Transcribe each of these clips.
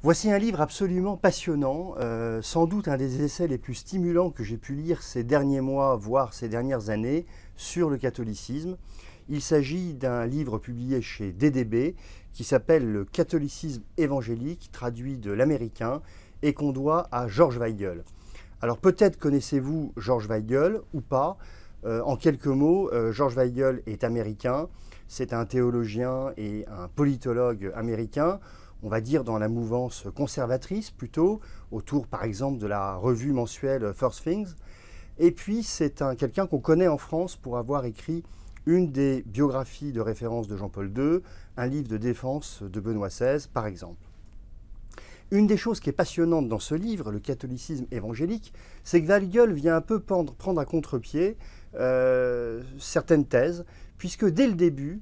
Voici un livre absolument passionnant, sans doute un des essais les plus stimulants que j'ai pu lire ces derniers mois, voire ces dernières années, sur le catholicisme. Il s'agit d'un livre publié chez DDB qui s'appelle « Le catholicisme évangélique », traduit de l'américain, et qu'on doit à George Weigel. Alors peut-être connaissez-vous George Weigel ou pas. En quelques mots, George Weigel est américain, c'est un théologien et un politologue américain, on va dire dans la mouvance conservatrice plutôt, autour par exemple de la revue mensuelle First Things. Et puis c'est quelqu'un qu'on connaît en France pour avoir écrit une des biographies de référence de Jean-Paul II, un livre de défense de Benoît XVI par exemple. Une des choses qui est passionnante dans ce livre, le catholicisme évangélique, c'est que Weigel vient un peu prendre à contre-pied certaines thèses, puisque dès le début,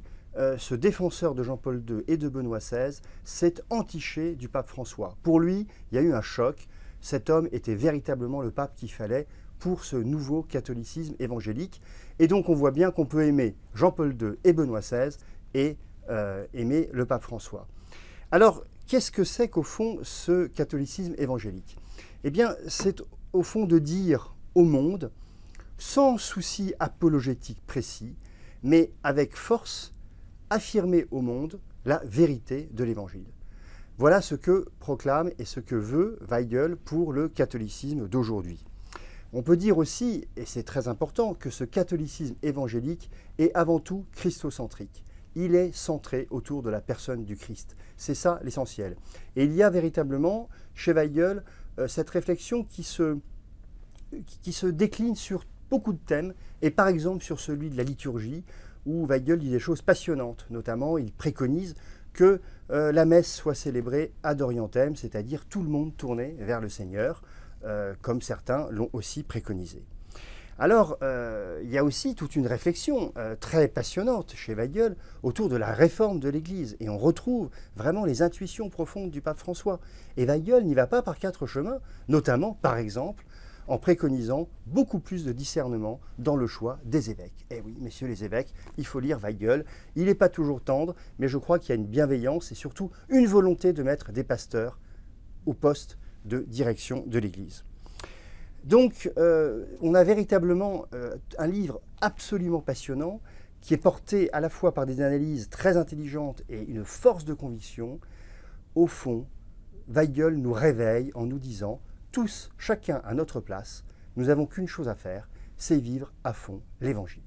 ce défenseur de Jean-Paul II et de Benoît XVI s'est entiché du pape François. Pour lui, il y a eu un choc. Cet homme était véritablement le pape qu'il fallait pour ce nouveau catholicisme évangélique. Et donc on voit bien qu'on peut aimer Jean-Paul II et Benoît XVI et aimer le pape François. Alors, qu'est-ce que c'est qu'au fond ce catholicisme évangélique? Eh bien, c'est au fond de dire au monde, sans souci apologétique précis, mais avec force, affirmer au monde la vérité de l'Évangile. Voilà ce que proclame et ce que veut Weigel pour le catholicisme d'aujourd'hui. On peut dire aussi, et c'est très important, que ce catholicisme évangélique est avant tout christocentrique. Il est centré autour de la personne du Christ. C'est ça l'essentiel. Et il y a véritablement chez Weigel cette réflexion qui se décline sur beaucoup de thèmes, et par exemple sur celui de la liturgie, où Weigel dit des choses passionnantes. Notamment, il préconise que la messe soit célébrée ad orientem, c'est-à-dire tout le monde tourné vers le Seigneur, comme certains l'ont aussi préconisé. Alors, il y a aussi toute une réflexion très passionnante chez Weigel autour de la réforme de l'Église. Et on retrouve vraiment les intuitions profondes du pape François. Et Weigel n'y va pas par quatre chemins, notamment, par exemple, en préconisant beaucoup plus de discernement dans le choix des évêques. Eh oui, messieurs les évêques, il faut lire Weigel. Il n'est pas toujours tendre, mais je crois qu'il y a une bienveillance et surtout une volonté de mettre des pasteurs au poste de direction de l'Église. Donc, on a véritablement un livre absolument passionnant qui est porté à la fois par des analyses très intelligentes et une force de conviction. Au fond, Weigel nous réveille en nous disant tous, chacun à notre place, nous n'avons qu'une chose à faire, c'est vivre à fond l'Évangile.